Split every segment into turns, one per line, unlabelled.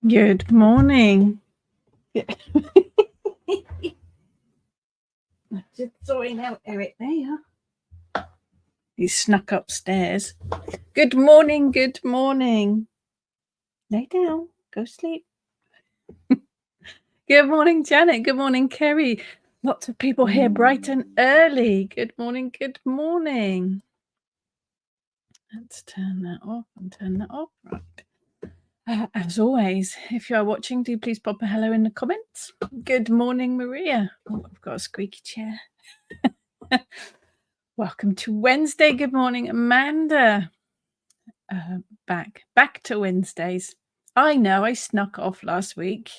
Good morning. Just sorting out Eric there. He snuck upstairs. Good morning, good morning. Lay down, go sleep. Good morning, Janet. Good morning, Kerry. Lots of people here bright and early. Good morning, good morning. Let's turn that off and turn that off. Right. As always, if you are watching, do please pop a hello in the comments. Good morning, Maria. Oh, I've got a squeaky chair. Welcome to Wednesday. Good morning, Amanda. Back to Wednesdays. I know I snuck off last week.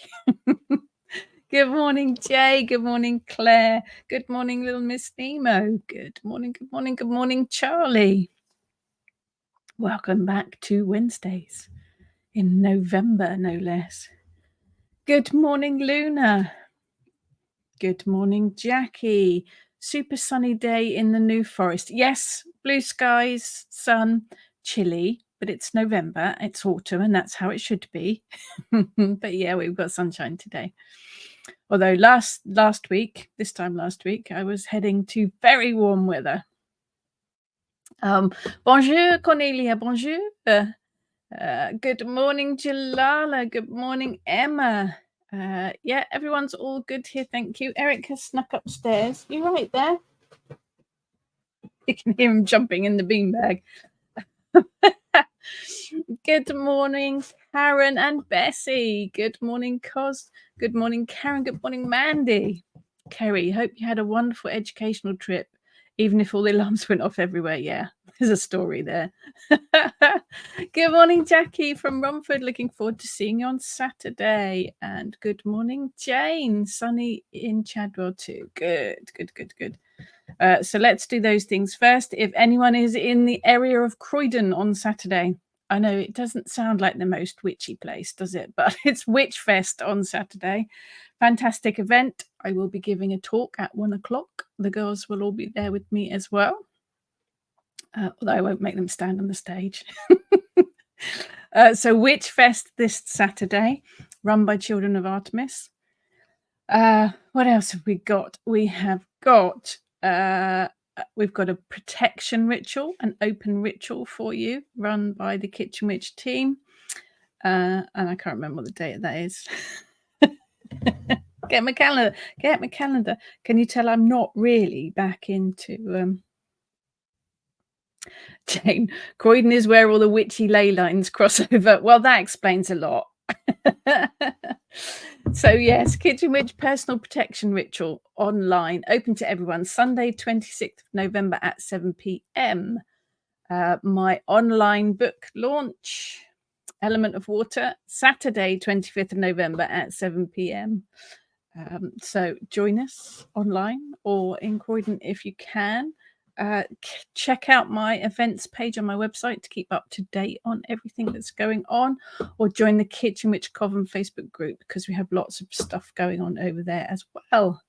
Good morning, Jay. Good morning, Claire. Good morning, little Miss Nemo. Good morning, good morning, good morning, Charlie. Welcome back to Wednesdays in November, no less. Good morning, Luna. Good morning, Jackie. Super sunny day in the New Forest. Yes, blue skies, sun, chilly, but it's November, it's autumn, and that's how it should be. But yeah, we've got sunshine today. Although last week, I was heading to very warm weather. Bonjour, Cornelia. Bonjour. Good morning, Jalala. Good morning, Emma. Yeah, everyone's all good here. Thank you. Eric has snuck upstairs. You right there? You can hear him jumping in the beanbag. Good morning, Karen and Bessie. Good morning, Cos. Good morning, Karen. Good morning, Mandy. Kerry, hope you had a wonderful educational trip, even if all the alarms went off everywhere. Yeah, there's a story there. Good morning, Jackie from Romford. Looking forward to seeing you on Saturday. And good morning, Jane. Sunny in Chadwell too. Good. So let's do those things first. If anyone is in the area of Croydon on Saturday, I know it doesn't sound like the most witchy place, does it? But it's Witch Fest on Saturday. Fantastic event. I will be giving a talk at 1:00. The girls will all be there with me as well. Although I won't make them stand on the stage. So Witch Fest this Saturday, run by Children of Artemis. What else have we got? We've got a protection ritual, an open ritual for you, run by the Kitchen Witch team. And I can't remember what the date that is. Get my calendar. Can you tell I'm not really back into Jane? Croydon is where all the witchy ley lines cross over. Well, that explains a lot. So yes, Kitchen Witch personal protection ritual online, open to everyone, Sunday 26th of November at 7 p.m. My online book launch, Element of Water, Saturday 25th of November at 7 p.m. So join us online or in Croydon if you can. Check out my events page on my website to keep up to date on everything that's going on, or join the Kitchen Witch Coven Facebook group because we have lots of stuff going on over there as well.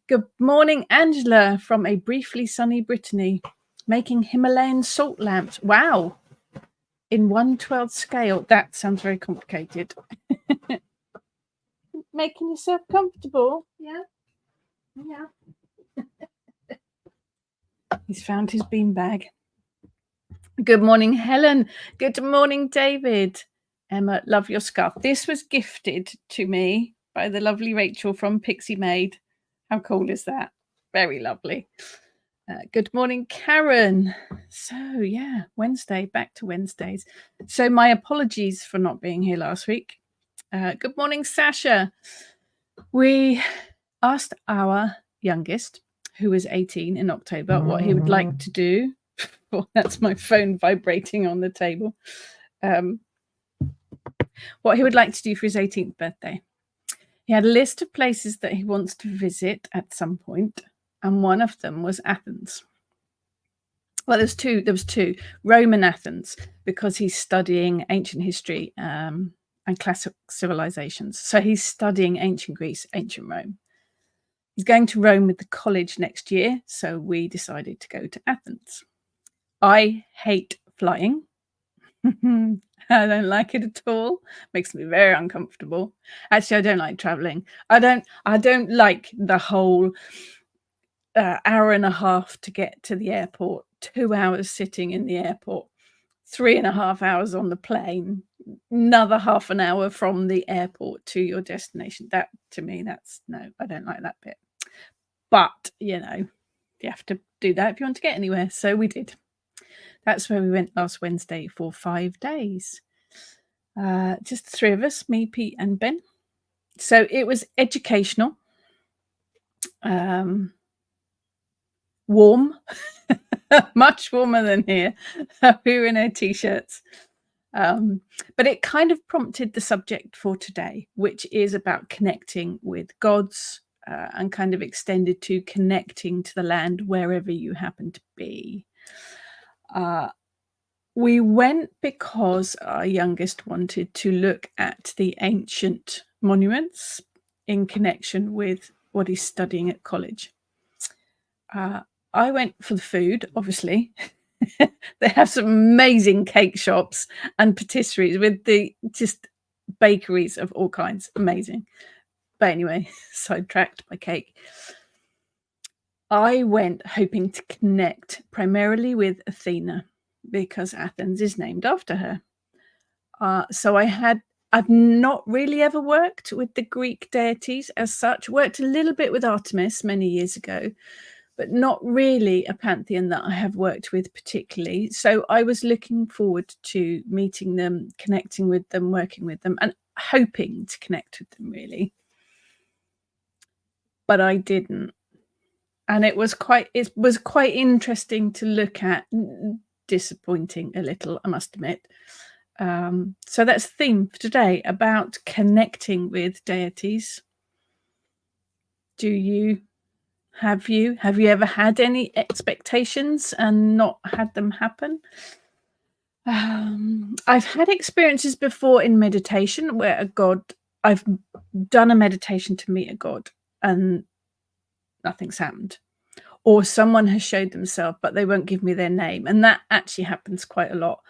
Good morning, Angela from a briefly sunny Brittany, making Himalayan salt lamps. Wow, in 1/12 scale. That sounds very complicated. Making yourself comfortable. Yeah. He's found his beanbag. Good morning, Helen. Good morning, David. Emma, love your scarf. This was gifted to me by the lovely Rachel from Pixie Maid. How cool is that? Very lovely. Good morning, Karen. So, yeah, Wednesday, back to Wednesdays. So my apologies for not being here last week. Good morning, Sasha. We asked our youngest, who is 18 in October, what he would like to do. Oh, that's my phone vibrating on the table. What he would like to do for his 18th birthday. He had a list of places that he wants to visit at some point, and one of them was Athens. Well, there was two, Rome and Athens, because he's studying ancient history and classic civilizations. So he's studying ancient Greece, ancient Rome. He's going to Rome with the college next year, so we decided to go to Athens. I hate flying. I don't like it at all. Makes me very uncomfortable. Actually, I don't like traveling. I don't like the whole hour and a half to get to the airport, 2 hours sitting in the airport, 3.5 hours on the plane, another half an hour from the airport to your destination. That to me, that's no, I don't like that bit. But, you have to do that if you want to get anywhere. So we did. That's where we went last Wednesday for 5 days. Just the three of us, me, Pete, and Ben. So it was educational, warm, much warmer than here. We were in our t-shirts. But it kind of prompted the subject for today, which is about connecting with gods, and kind of extended to connecting to the land wherever you happen to be. We went because our youngest wanted to look at the ancient monuments in connection with what he's studying at college. I went for the food, obviously. They have some amazing cake shops and patisseries with the just bakeries of all kinds. Amazing. But anyway, sidetracked by cake. I went hoping to connect primarily with Athena because Athens is named after her. So I've not really ever worked with the Greek deities as such. Worked a little bit with Artemis many years ago, but not really a pantheon that I have worked with particularly. So I was looking forward to meeting them, connecting with them, working with them, and hoping to connect with them really. But I didn't. And it was quite interesting to look at, disappointing a little, I must admit. So that's the theme for today, about connecting with deities. Have you ever had any expectations and not had them happen? I've had experiences before in meditation where I've done a meditation to meet a god and nothing's happened. Or someone has showed themselves, but they won't give me their name. And that actually happens quite a lot.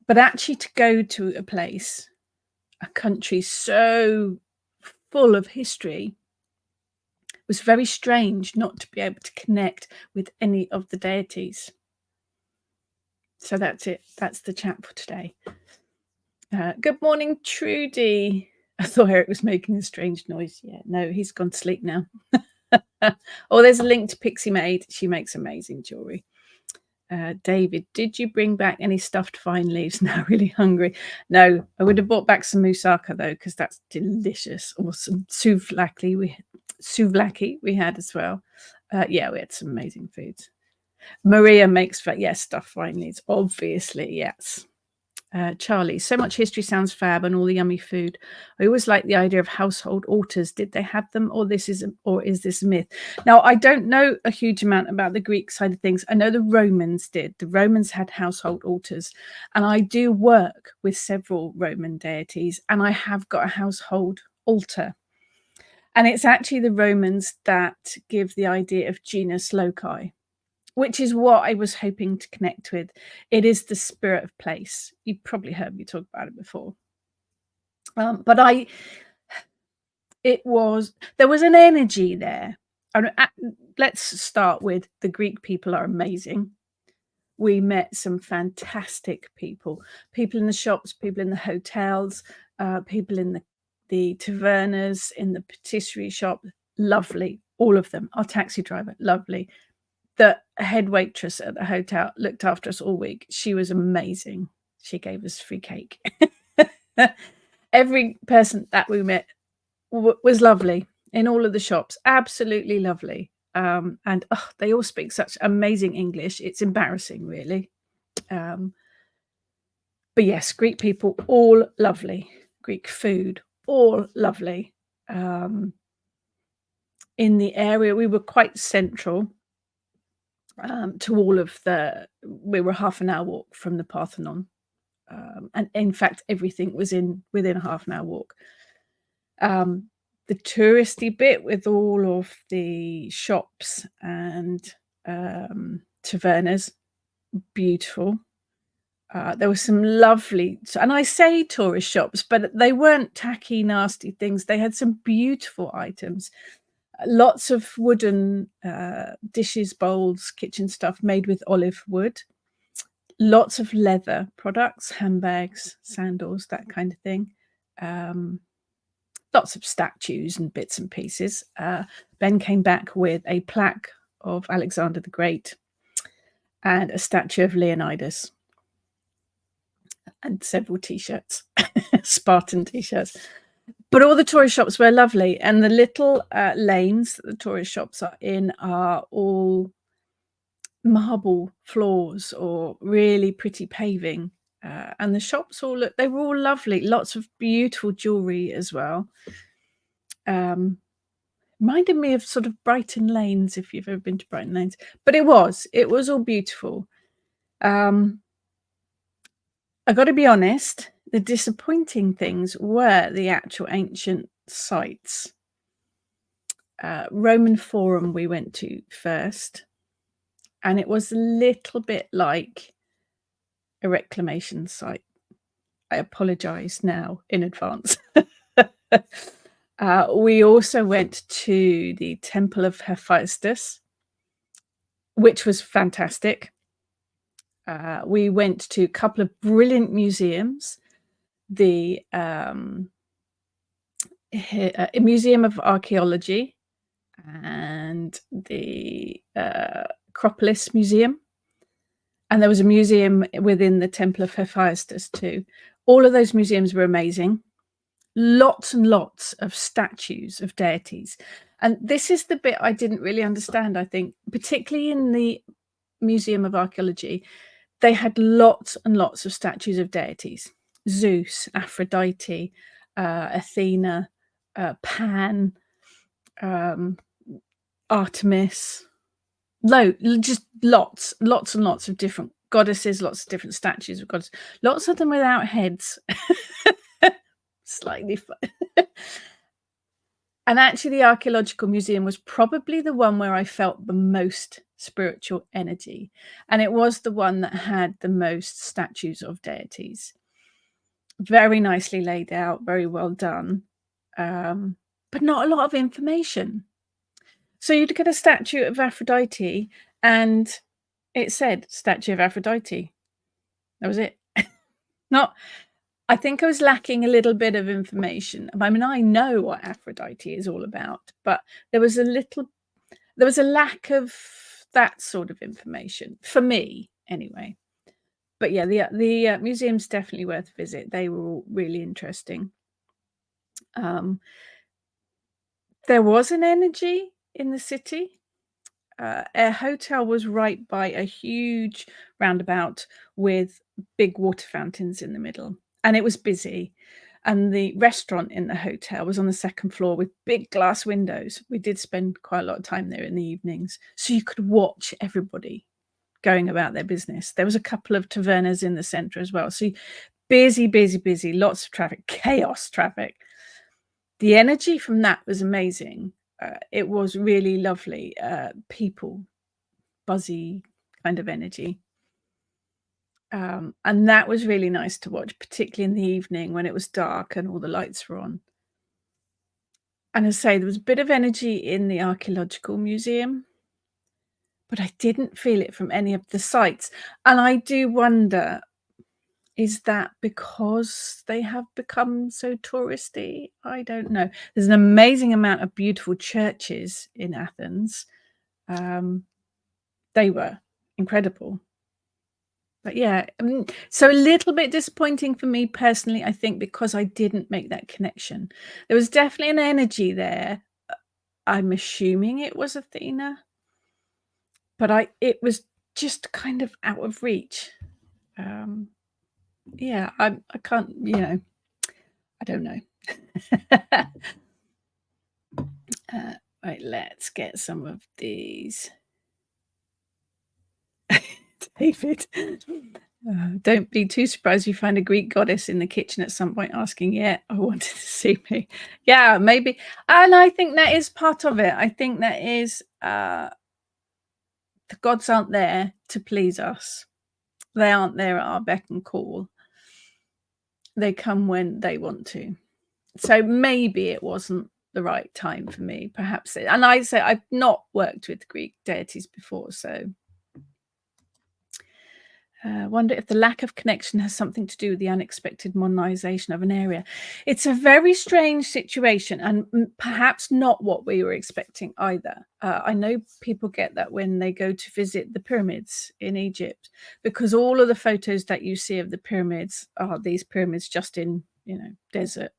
But actually to go to a place, a country so full of history, was very strange not to be able to connect with any of the deities. So that's it. That's the chat for today. Good morning, Trudy. I thought Eric was making a strange noise. Yeah, no, he's gone to sleep now. Oh, there's a link to Pixie Maid. She makes amazing jewelry. David, did you bring back any stuffed vine leaves? Now really hungry. No, I would have brought back some moussaka though, because that's delicious. Or some souvlaki we had as well. Yeah, we had some amazing foods. Maria makes stuffed vine leaves, obviously, yes. Charlie, so much history sounds fab and all the yummy food. I always like the idea of household altars. Did they have them, or is this a myth? Now, I don't know a huge amount about the Greek side of things. I know the Romans did. The Romans had household altars, and I do work with several Roman deities, and I have got a household altar. And it's actually the Romans that give the idea of genus loci, which is what I was hoping to connect with. It is the spirit of place. You've probably heard me talk about it before. But there was an energy there. Let's start with the Greek people are amazing. We met some fantastic people in the shops, people in the hotels, people in the tavernas, in the patisserie shop. Lovely, all of them. Our taxi driver, lovely. The head waitress at the hotel looked after us all week. She was amazing. She gave us free cake. Every person that we met was lovely in all of the shops. Absolutely lovely. And they all speak such amazing English. It's embarrassing, really. But yes, Greek people, all lovely. Greek food, all lovely. In the area, we were quite central. To all of we were half an hour walk from the Parthenon, and in fact everything was within a half an hour walk. The touristy bit with all of the shops and tavernas, beautiful. There were some lovely, and I say tourist shops, but they weren't tacky, nasty things. They had some beautiful items. Lots of wooden dishes, bowls, kitchen stuff made with olive wood. Lots of leather products, handbags, sandals, that kind of thing. Um, Lots of statues and bits and pieces. Ben came back with a plaque of Alexander the Great and a statue of Leonidas and several T-shirts, Spartan T-shirts. But all the tourist shops were lovely, and the little lanes that the tourist shops are in are all marble floors or really pretty paving. And the shops they were all lovely. Lots of beautiful jewelry as well. Reminded me of sort of Brighton Lanes, if you've ever been to Brighton Lanes. But it was all beautiful. I got to be honest, the disappointing things were the actual ancient sites. Roman Forum we went to first, and it was a little bit like a reclamation site. I apologise now in advance. We also went to the Temple of Hephaestus, which was fantastic. We went to a couple of brilliant museums. The Museum of Archaeology and the Acropolis Museum. And there was a museum within the Temple of Hephaestus too. All of those museums were amazing. Lots and lots of statues of deities. And this is the bit I didn't really understand, I think, particularly in the Museum of Archaeology. They had lots and lots of statues of deities. Zeus, Aphrodite, Athena, Pan, Artemis. Just lots and lots of different goddesses, lots of different statues of goddesses, lots of them without heads. Slightly fun. And actually, the Archaeological Museum was probably the one where I felt the most spiritual energy. And it was the one that had the most statues of deities. Very nicely laid out, very well done, but not a lot of information. So you'd get a statue of Aphrodite and it said statue of Aphrodite. That was it. I think I was lacking a little bit of information. I mean, I know what Aphrodite is all about, but there was a lack of that sort of information for me anyway. But yeah, the museum's definitely worth a visit. They were all really interesting. There was an energy in the city. Our hotel was right by a huge roundabout with big water fountains in the middle, and it was busy. And the restaurant in the hotel was on the second floor with big glass windows. We did spend quite a lot of time there in the evenings, so you could watch everybody going about their business. There was a couple of tavernas in the center as well. So busy, lots of traffic, chaos traffic. The energy from that was amazing. It was really lovely. People, buzzy kind of energy. And that was really nice to watch, particularly in the evening when it was dark and all the lights were on. And as I say, there was a bit of energy in the Archaeological Museum, but I didn't feel it from any of the sites. And I do wonder, is that because they have become so touristy? I don't know. There's an amazing amount of beautiful churches in Athens. They were incredible. But yeah, so a little bit disappointing for me personally, I think, because I didn't make that connection. There was definitely an energy there. I'm assuming it was Athena, but it was just kind of out of reach. Yeah, I can't, I don't know. Right, let's get some of these. David, don't be too surprised if you find a Greek goddess in the kitchen at some point asking, yeah, I wanted to see me. Yeah, maybe. And I think that is part of it. I think that is the gods aren't there to please us. They aren't there at our beck and call. They come when they want to. So maybe it wasn't the right time for me, perhaps. And I say I've not worked with Greek deities before, so wonder if the lack of connection has something to do with the unexpected modernization of an area. It's a very strange situation, and perhaps not what we were expecting either. I know people get that when they go to visit the pyramids in Egypt, because all of the photos that you see of the pyramids are these pyramids just in, desert.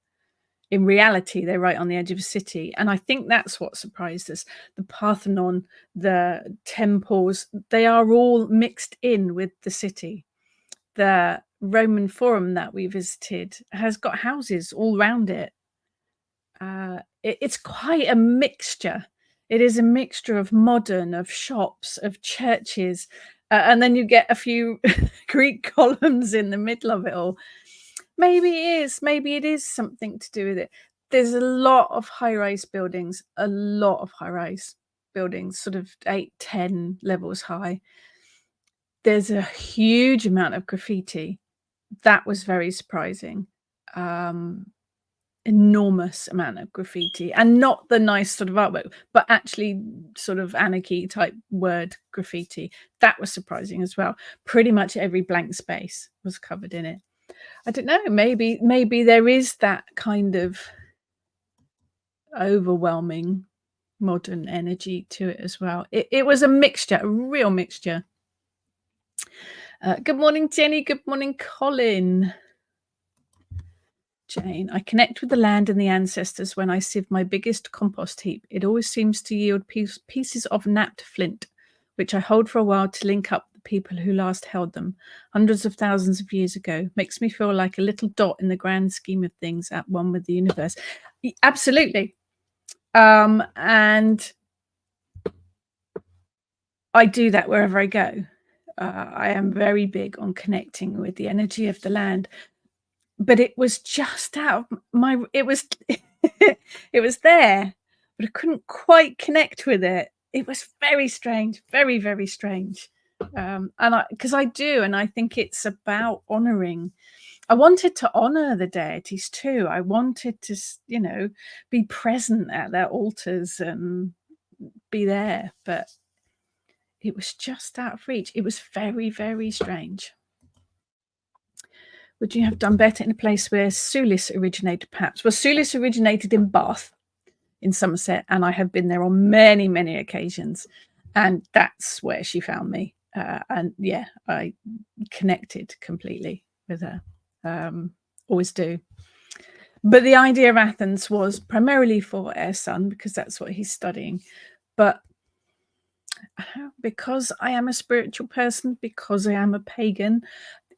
In reality, they're right on the edge of a city, and I think that's what surprised us. The Parthenon, the temples, they are all mixed in with the city. The Roman Forum that we visited has got houses all round it. It's quite a mixture. It is a mixture of modern, of shops, of churches, and then you get a few Greek columns in the middle of it all. Maybe it is something to do with it. There's a lot of high-rise buildings, sort of 8, 10 levels high. There's a huge amount of graffiti. That was very surprising. Enormous amount of graffiti, and not the nice sort of artwork, but actually sort of anarchy type word graffiti. That was surprising as well. Pretty much every blank space was covered in it. I don't know, maybe there is that kind of overwhelming modern energy to it as well. It was a mixture, a real mixture. Good morning, Jenny. Good morning, Colin. Jane, I connect with the land and the ancestors when I sieve my biggest compost heap. It always seems to yield pieces of napped flint, which I hold for a while to link up the people who last held them, hundreds of thousands of years ago. Makes me feel like a little dot in the grand scheme of things, at one with the universe. Absolutely. And I do that wherever I go. I am very big on connecting with the energy of the land. But it was just out of it was it was there, but I couldn't quite connect with it. It was very strange, very, very strange. And I think it's about honoring. I wanted to honor the deities too. I wanted to, be present at their altars and be there, but it was just out of reach. It was very, very strange. Would you have done better in a place where Sulis originated, perhaps? Well, Sulis originated in Bath, in Somerset, and I have been there on many, many occasions, and that's where she found me. And yeah, I connected completely with her. Always do. But the idea of Athens was primarily for our son, because that's what he's studying. But because I am a spiritual person, because I am a pagan,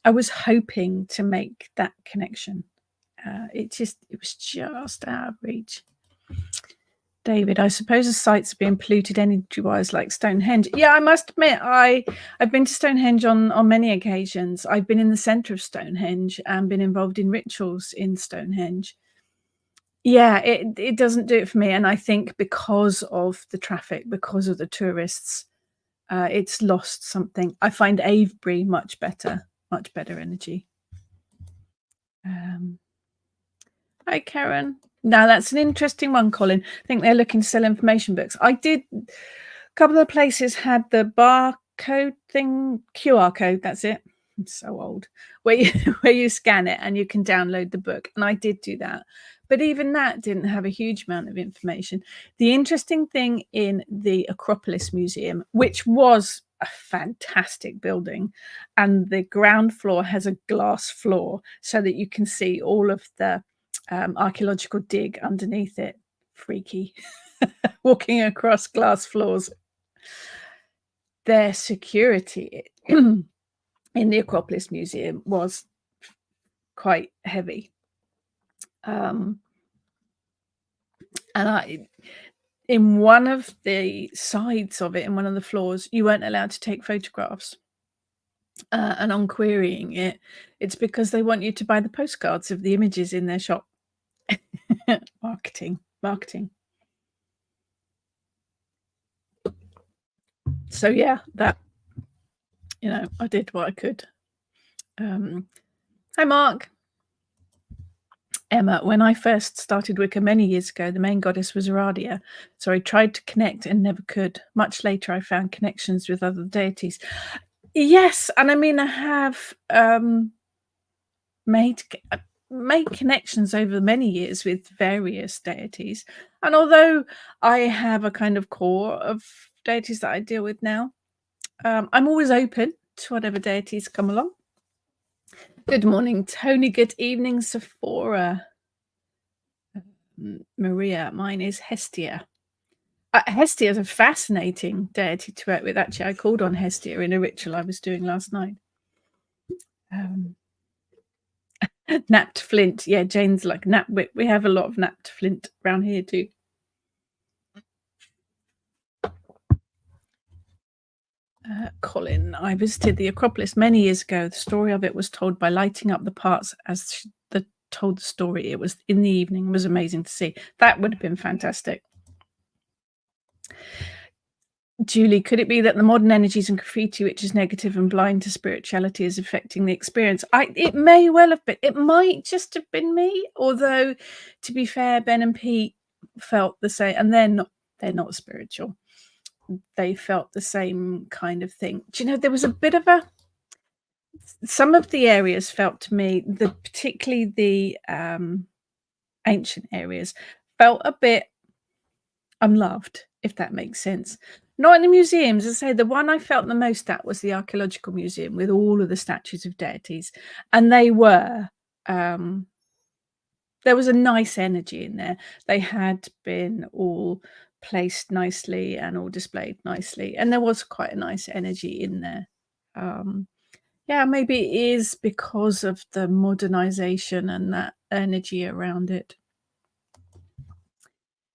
I was hoping to make that connection. It was just out of reach. David, I suppose the sites are being polluted energy-wise like Stonehenge. Yeah, I must admit, I've been to Stonehenge on many occasions. I've been in the centre of Stonehenge and been involved in rituals in Stonehenge. Yeah, it doesn't do it for me. And I think because of the traffic, because of the tourists, it's lost something. I find Avebury much better energy. Hi, Karen. Now that's an interesting one, Colin. I think they're looking to sell information books. I did. A couple of places had the barcode thing, QR code. That's it. It's so old. Where you scan it and you can download the book. And I did do that. But even that didn't have a huge amount of information. The interesting thing in the Acropolis Museum, which was a fantastic building, and the ground floor has a glass floor so that you can see all of the archaeological dig underneath it. Freaky. Walking across glass floors. Their security in the Acropolis Museum was quite heavy. And in one of the sides of it, in one of the floors, you weren't allowed to take photographs. And on querying it, it's because they want you to buy the postcards of the images in their shop. Marketing. So yeah, that, I did what I could. Um, Hi, Mark. Emma, when I first started Wicca many years ago, the main goddess was Aradia. So I tried to connect and never could. Much later, I found connections with other deities. Yes, and I mean, I have made made connections over many years with various deities. And although I have a kind of core of deities that I deal with now, I'm always open to whatever deities come along. Good morning, Tony. Good evening, Sephora. Maria. Mine is Hestia. Hestia is a fascinating deity to work with. Actually, I called on Hestia in a ritual I was doing last night. Napped flint. Yeah, Jane's like nap. We have a lot of napped flint around here too. Colin, I visited the Acropolis many years ago. The story of it was told by lighting up the parts as the told the story. It was in the evening. It was amazing to see. That would have been fantastic. Julie, could it be that the modern energies and graffiti, which is negative and blind to spirituality, is affecting the experience? It may well have been. It might just have been me. Although, to be fair, Ben and Pete felt the same, and they're not spiritual. They felt the same kind of thing. Do you know, there was a bit of some of the areas felt to me, particularly the ancient areas, felt a bit unloved, if that makes sense. Not in the museums. As I say, the one I felt the most at was the Archaeological Museum with all of the statues of deities. And they were, there was a nice energy in there. They had been all placed nicely and all displayed nicely. And there was quite a nice energy in there. Yeah, maybe it is because of the modernization and that energy around it.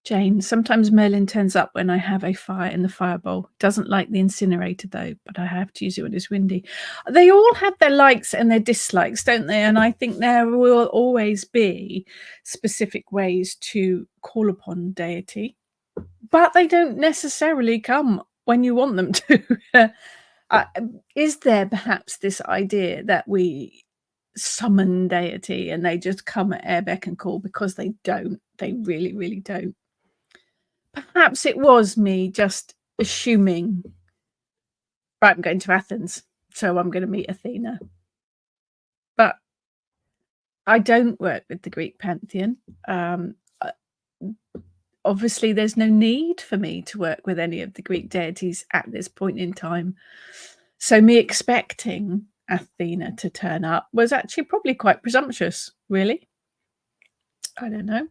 Jane, sometimes Merlin turns up when I have a fire in the fireball. Doesn't like the incinerator though, but I have to use it when it's windy. They all have their likes and their dislikes, don't they? And I think there will always be specific ways to call upon deity, but they don't necessarily come when you want them to. Is there perhaps this idea that we summon deity and they just come at air beck and call? Because they don't. They really, really don't. Perhaps it was me just assuming, right, I'm going to Athens, so I'm going to meet Athena. But I don't work with the Greek pantheon. Obviously, there's no need for me to work with any of the Greek deities at this point in time. So me expecting Athena to turn up was actually probably quite presumptuous, really. I don't know.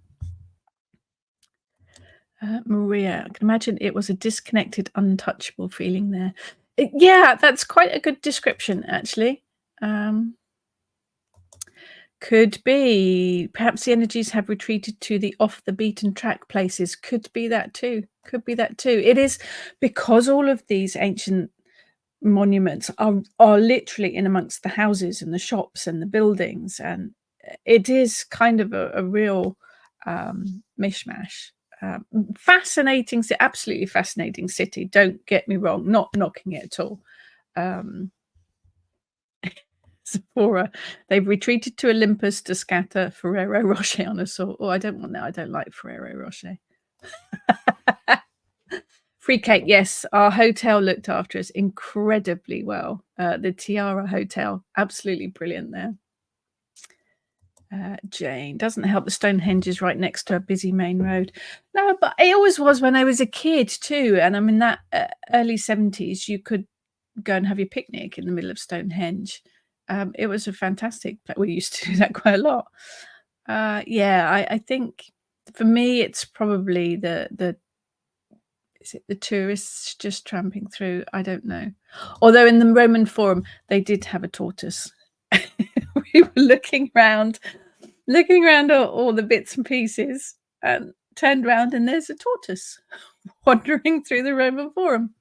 Maria, I can imagine it was a disconnected, untouchable feeling there. Yeah, that's quite a good description, actually. Could be. Perhaps the energies have retreated to the off the beaten track places. Could be that too. Could be that too. It is because all of these ancient monuments are literally in amongst the houses and the shops and the buildings, and it is kind of a real mishmash. Fascinating, absolutely fascinating city. Don't get me wrong, not knocking it at all. Sephora, they've retreated to Olympus to scatter Ferrero Rocher on us all. Oh, I don't want that. I don't like Ferrero Rocher. Free cake, yes. Our hotel looked after us incredibly well. The Tiara Hotel, absolutely brilliant there. Jane, doesn't help the Stonehenge is right next to a busy main road. No, but it always was when I was a kid too. And I mean, that early 70s, you could go and have your picnic in the middle of Stonehenge. It was a fantastic, we used to do that quite a lot. Yeah, I think for me, it's probably is it the tourists just tramping through? I don't know. Although in the Roman Forum, they did have a tortoise. We were looking around all the bits and pieces, and turned around and there's a tortoise wandering through the Roman Forum,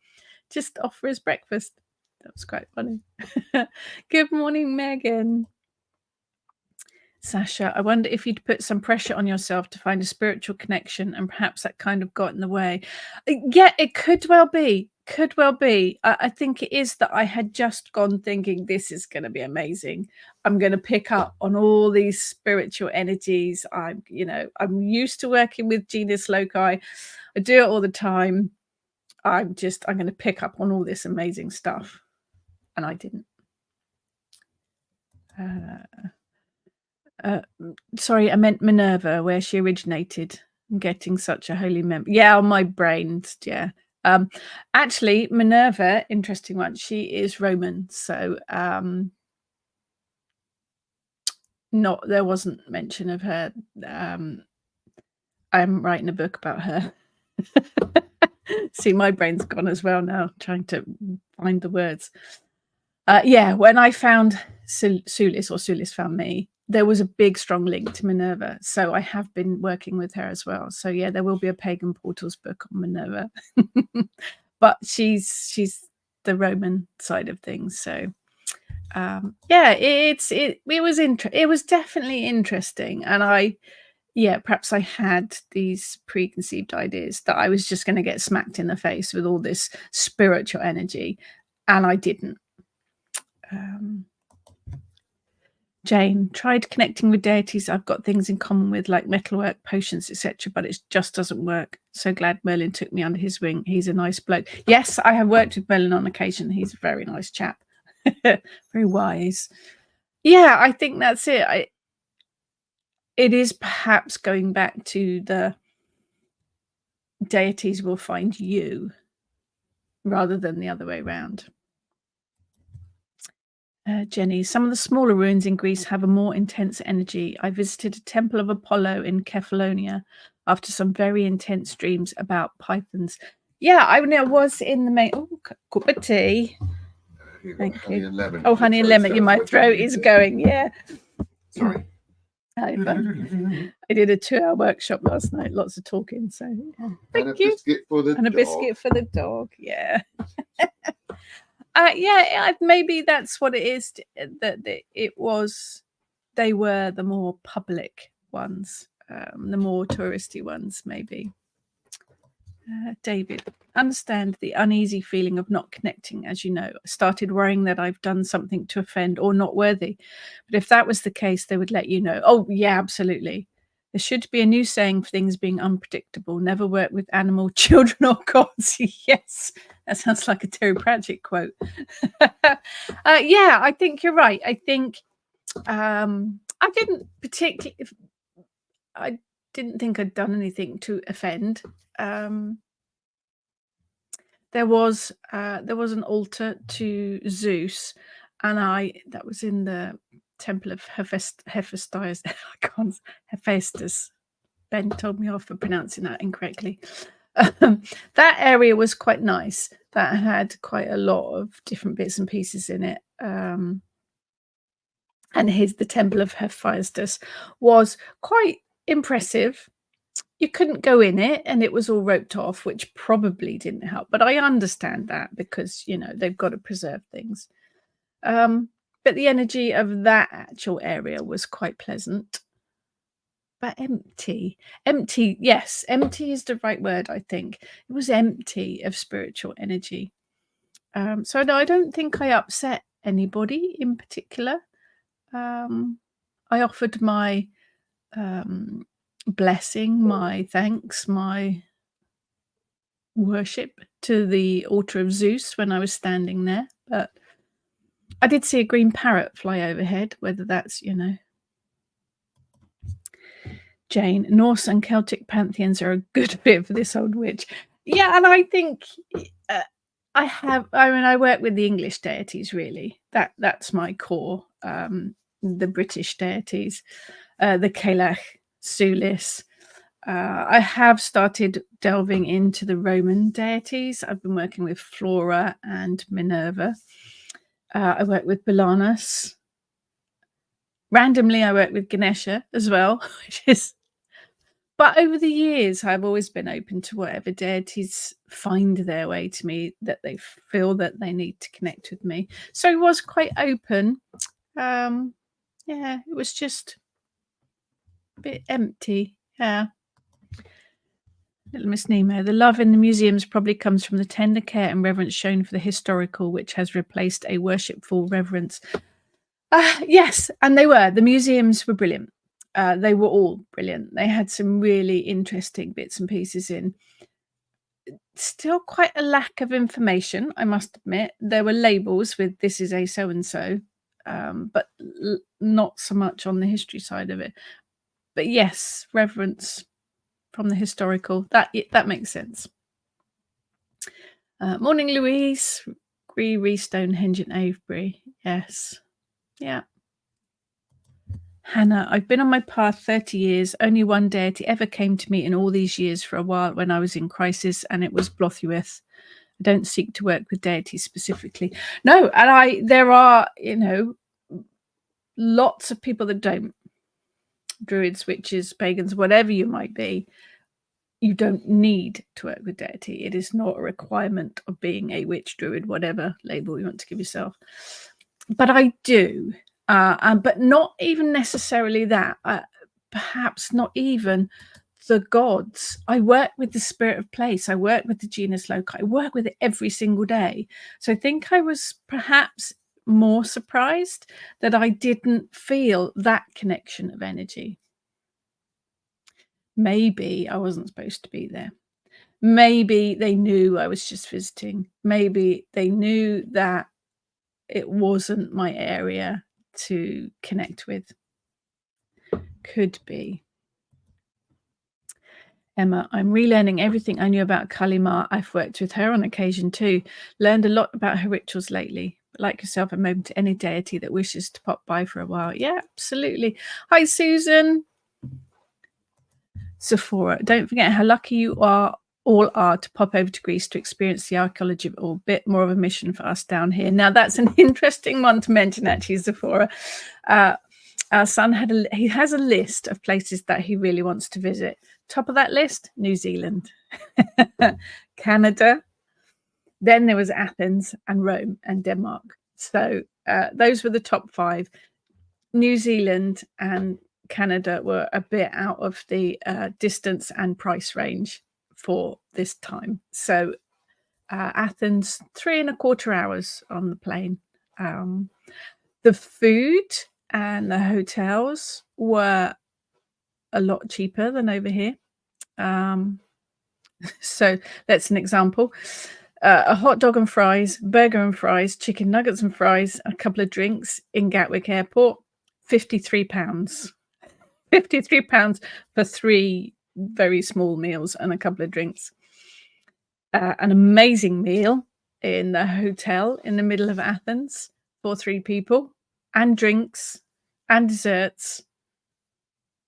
just off for his breakfast. That was quite funny. Good morning, Megan. Sasha, I wonder if you'd put some pressure on yourself to find a spiritual connection and perhaps that kind of got in the way. Yeah, it could well be. Could well be. I think it is that I had just gone thinking this is going to be amazing. I'm going to pick up on all these spiritual energies. I'm used to working with Genius Loci. I do it all the time. I'm going to pick up on all this amazing stuff. And I didn't. Sorry, I meant Minerva, where she originated. I'm getting such a holy memory. Yeah, on my brain. Yeah. Actually, Minerva, interesting one. She is Roman, so there wasn't mention of her. I'm writing a book about her. See, my brain's gone as well now, trying to find the words. When I found Sulis, or Sulis found me, there was a big, strong link to Minerva. So I have been working with her as well. So yeah, there will be a Pagan Portals book on Minerva. But she's the Roman side of things. So it was definitely interesting. And perhaps I had these preconceived ideas that I was just going to get smacked in the face with all this spiritual energy, and I didn't. Jane, tried connecting with deities I've got things in common with, like metalwork, potions, etc., but it just doesn't work. So glad Merlin took me under his wing. He's a nice bloke. Yes, I have worked with Merlin on occasion. He's a very nice chap. Very wise. Yeah, I think that's it. It is perhaps going back to the deities will find you rather than the other way around. Jenny, some of the smaller ruins in Greece have a more intense energy. I visited a temple of Apollo in Kefalonia after some very intense dreams about pythons. Yeah, I was in the main. Oh, cup of tea. Thank you. Oh, honey and lemon. My throat is going. Yeah.
Sorry.
I did a 2-hour workshop last night. Lots of talking. So yeah. Thank you.
And a
biscuit for the dog. Yeah. Maybe that's what it is. They were the more public ones, the more touristy ones, maybe. David, understand the uneasy feeling of not connecting. As you know, I started worrying that I've done something to offend or not worthy. But if that was the case, they would let you know. Oh, yeah, absolutely. There should be a new saying for things being unpredictable. Never work with animal children or gods. Yes, that sounds like a Terry Pratchett quote. I think you're right. I think I didn't think I'd done anything to offend. There was an altar to Zeus, and that was in the temple of Hephaestus. Hephaestus. Ben told me off for pronouncing that incorrectly. That area was quite nice. That had quite a lot of different bits and pieces in it. And the temple of Hephaestus was quite impressive. You couldn't go in it, and it was all roped off, which probably didn't help. But I understand that because, they've got to preserve things. But the energy of that actual area was quite pleasant. But empty. Yes, empty is the right word, I think. It was empty of spiritual energy. So no, I don't think I upset anybody in particular. I offered my blessing, my thanks, my worship to the altar of Zeus when I was standing there. But I did see a green parrot fly overhead, whether that's, Jane, Norse and Celtic pantheons are a good fit for this old witch. Yeah, and I think I work with the English deities, really. That's my core. The British deities, the Cailleach, Sulis. I have started delving into the Roman deities. I've been working with Flora and Minerva. I work with Belanus. Randomly, I work with Ganesha as well, But over the years, I've always been open to whatever deities find their way to me, that they feel that they need to connect with me. So I was quite open. It was just a bit empty. Yeah. Little Miss Nemo. The love in the museums probably comes from the tender care and reverence shown for the historical, which has replaced a worshipful reverence. Yes, and they were. The museums were brilliant. They were all brilliant. They had some really interesting bits and pieces in. Still quite a lack of information, I must admit. There were labels with "This is a so and so," but not so much on the history side of it. But yes, reverence from the historical. That makes sense. Morning, Louise. Gree, Stonehenge and Avebury. Yes. Yeah. Hannah, I've been on my path 30 years. Only one deity ever came to me in all these years for a while when I was in crisis, and it was Blothuith. I don't seek to work with deities specifically. No, and there are, lots of people that don't. Druids, witches, pagans, whatever you might be. You don't need to work with deity. It is not a requirement of being a witch, druid, whatever label you want to give yourself. But I do. But not even necessarily that. Perhaps not even the gods. I work with the spirit of place. I work with the genus loci. I work with it every single day. So I think I was perhaps more surprised that I didn't feel that connection of energy. Maybe I wasn't supposed to be there. Maybe they knew I was just visiting. Maybe they knew that it wasn't my area to connect with. Could be. Emma, I'm relearning everything I knew about Kalima. I've worked with her on occasion too. Learned a lot about her rituals lately. Like yourself, I'm open to any deity that wishes to pop by for a while. Yeah, absolutely. Hi, Susan. Sephora, don't forget how lucky you all are to pop over to Greece to experience the archaeology of it all. Bit more of a mission for us down here. Now, that's an interesting one to mention, actually, Sephora. Our son has a list of places that he really wants to visit. Top of that list, New Zealand, Canada. Then there was Athens and Rome and Denmark. So those were the top 5. New Zealand and Canada were a bit out of the distance and price range for this time. So Athens, 3.25 hours on the plane. The food and the hotels were a lot cheaper than over here. So that's an example. A hot dog and fries, burger and fries, chicken nuggets and fries, a couple of drinks in Gatwick Airport, £53. £53 for 3 very small meals and a couple of drinks. An amazing meal in the hotel in the middle of Athens for 3 people, and drinks and desserts,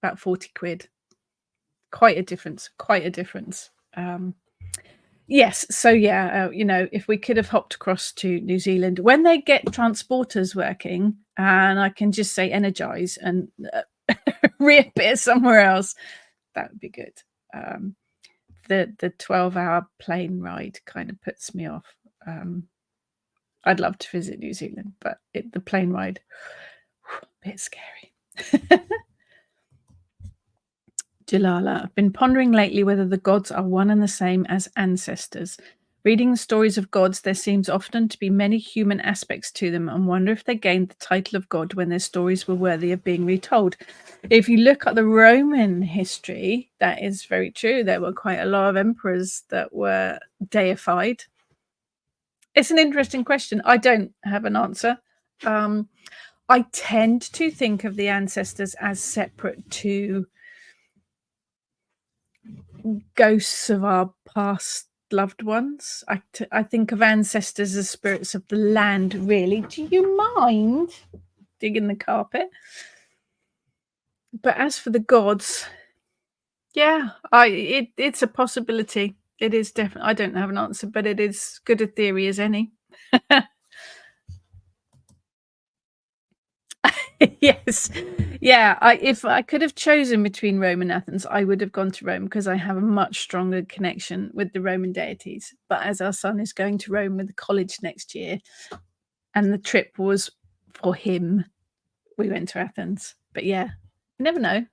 about 40 quid. Quite a difference. Yes, so yeah, if we could have hopped across to New Zealand when they get transporters working, and I can just say energize and reappear somewhere else, that would be good. The 12-hour plane ride kind of puts me off. I'd love to visit New Zealand, but the plane ride, a bit scary. Jalala, I've been pondering lately whether the gods are one and the same as ancestors. Reading the stories of gods, there seems often to be many human aspects to them, and wonder if they gained the title of god when their stories were worthy of being retold. If you look at the Roman history, that is very true. There were quite a lot of emperors that were deified. It's an interesting question. I don't have an answer. I tend to think of the ancestors as separate to ghosts of our past loved ones. I think of ancestors as spirits of the land, really. Do you mind digging the carpet? But as for the gods, yeah, it's a possibility. It is definitely. I don't have an answer, but it is good a theory as any. Yes. Yeah, if I could have chosen between Rome and Athens, I would have gone to Rome because I have a much stronger connection with the Roman deities. But as our son is going to Rome with the college next year, and the trip was for him, we went to Athens. But yeah, you never know.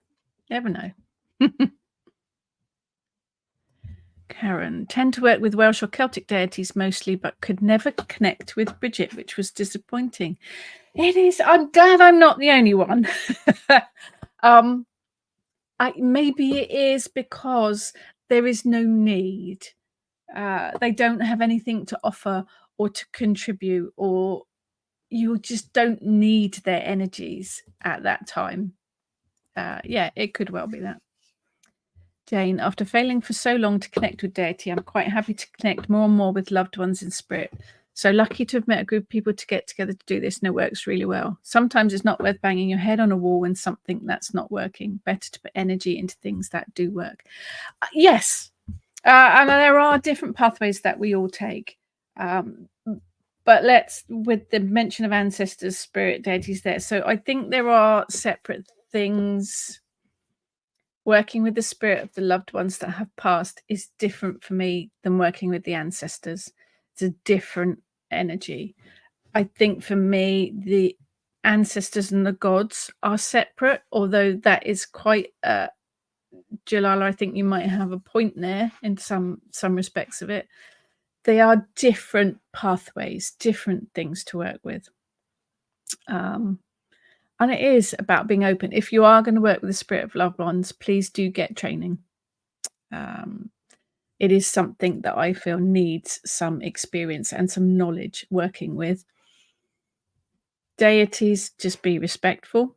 Karen, tend to work with Welsh or Celtic deities mostly, but could never connect with Bridget, which was disappointing. It is. I'm glad I'm not the only one. Maybe it is because there is no need. They don't have anything to offer or to contribute, or you just don't need their energies at that time. Yeah, it could well be that. Jane, after failing for so long to connect with deity, I'm quite happy to connect more and more with loved ones in spirit. So lucky to have met a group of people to get together to do this, and it works really well. Sometimes it's not worth banging your head on a wall when something that's not working. Better to put energy into things that do work. Yes, and there are different pathways that we all take. But let's, with the mention of ancestors, spirit, deities there. So I think there are separate things. Working with the spirit of the loved ones that have passed is different for me than working with the ancestors. It's a different energy. I think for me, the ancestors and the gods are separate, although that is quite Jalala, I think you might have a point there in some respects of it. They are different pathways, different things to work with. And it is about being open. If you are going to work with the spirit of loved ones, please do get training. It is something that I feel needs some experience and some knowledge working with. Deities, just be respectful.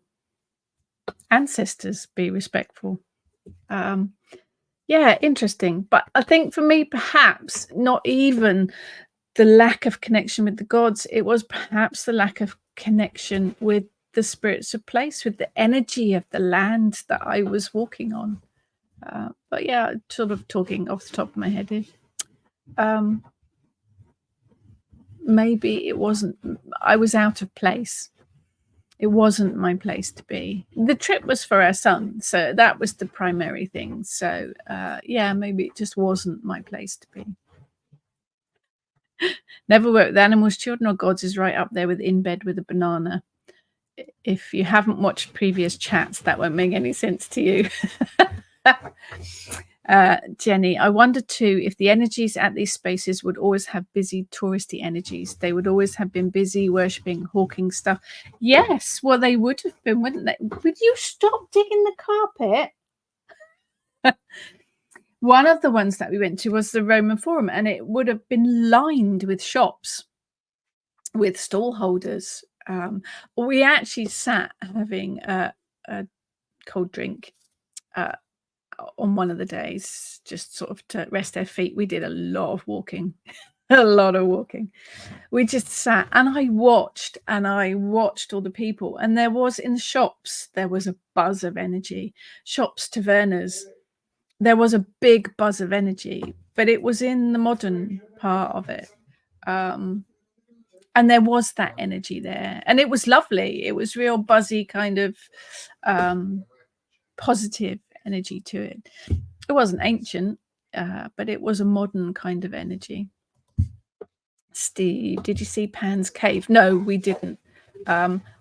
Ancestors, be respectful. Yeah, interesting. But I think for me, perhaps not even the lack of connection with the gods, it was perhaps the lack of connection with the spirits of place, with the energy of the land that I was walking on. But yeah, sort of talking off the top of my head here. Maybe it wasn't, I was out of place. It wasn't my place to be. The trip was for our son, so that was the primary thing. So yeah, maybe it just wasn't my place to be. Never work with animals, children, or gods is right up there with in bed with a banana. If you haven't watched previous chats, that won't make any sense to you. Jenny, I wonder too if the energies at these spaces would always have busy touristy energies. They would always have been busy worshipping, hawking stuff. Yes, well, they would have been, wouldn't they? Would you stop digging the carpet? One of the ones that we went to was the Roman Forum, and it would have been lined with shops, with stall holders. We actually sat having a cold drink on one of the days, just sort of to rest our feet. We did a lot of walking. A lot of walking. We just sat and I watched all the people, and there was in the shops, there was a buzz of energy. Shops, tavernas, there was a big buzz of energy, but it was in the modern part of it. And there was that energy there, and it was lovely. It was real buzzy, kind of positive energy to it. It wasn't ancient, but it was a modern kind of energy. Steve, did you see Pan's Cave? No, we didn't.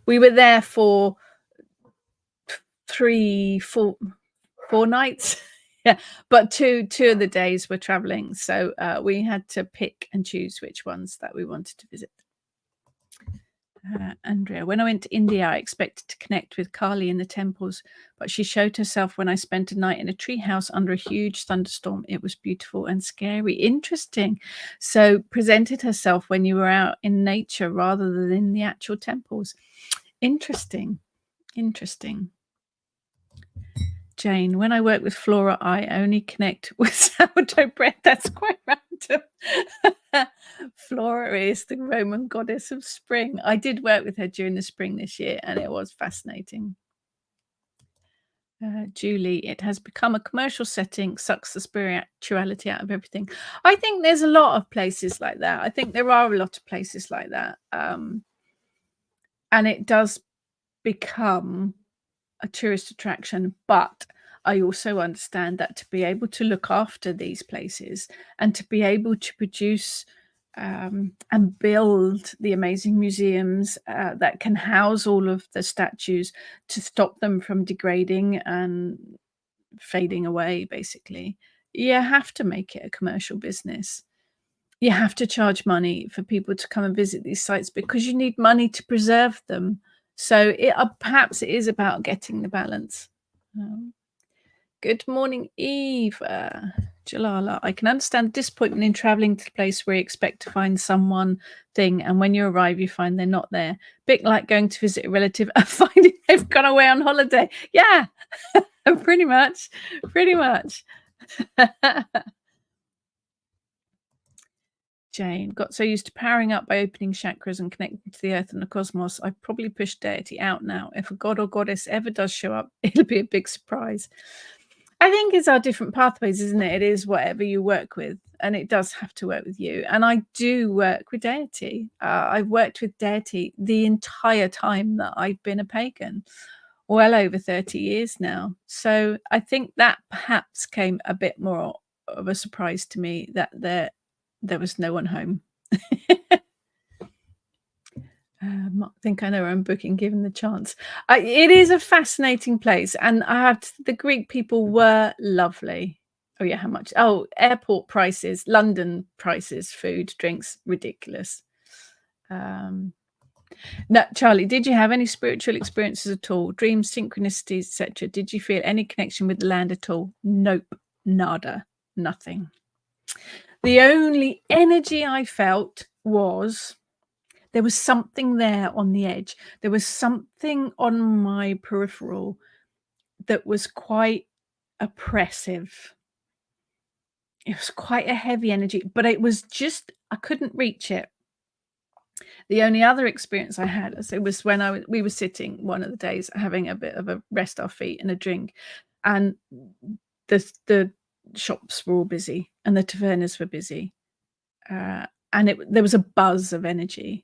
We were there for 4 nights. Yeah, but two of the days were traveling, so we had to pick and choose which ones that we wanted to visit. Andrea, when I went to India, I expected to connect with Kali in the temples, but she showed herself when I spent a night in a treehouse under a huge thunderstorm. It was beautiful and scary. Interesting. So presented herself when you were out in nature rather than in the actual temples. Interesting. Interesting. Jane, when I work with Flora, I only connect with sourdough bread. That's quite random. Flora is the Roman goddess of spring. I did work with her during the spring this year, and it was fascinating. Julie, it has become a commercial setting, sucks the spirituality out of everything. I think there's a lot of places like that. I think there are a lot of places like that. And it does become a tourist attraction, but I also understand that to be able to look after these places and to be able to produce and build the amazing museums that can house all of the statues to stop them from degrading and fading away, basically, you have to make it a commercial business. You have to charge money for people to come and visit these sites because you need money to preserve them. So perhaps it is about getting the balance. Um, Good morning, Eva. Jalala. I can understand disappointment in traveling to the place where you expect to find someone thing, and when you arrive, you find they're not there. Bit like going to visit a relative and finding they've gone away on holiday. Yeah, pretty much. Pretty much. Jane got so used to powering up by opening chakras and connecting to the earth and the cosmos. I've probably pushed deity out now. If a god or goddess ever does show up, it'll be a big surprise. I think it's our different pathways, isn't it? It is whatever you work with, and it does have to work with you. And I do work with deity. I've worked with deity the entire time that I've been a pagan, well over 30 years now. So I think that perhaps came a bit more of a surprise to me that there was no one home. I think I know where I'm booking, given the chance. It is a fascinating place, and the Greek people were lovely. Oh yeah, how much? Oh, airport prices, London prices, food, drinks, ridiculous. No, Charlie, did you have any spiritual experiences at all? Dreams, synchronicities, etc. Did you feel any connection with the land at all? Nope, nada, nothing. The only energy I felt was there was something there on the edge. There was something on my peripheral that was quite oppressive. It was quite a heavy energy, but it was just, I couldn't reach it. The only other experience I had it was when we were sitting one of the days having a bit of a rest our feet and a drink, and the shops were all busy and the tavernas were busy, and there was a buzz of energy,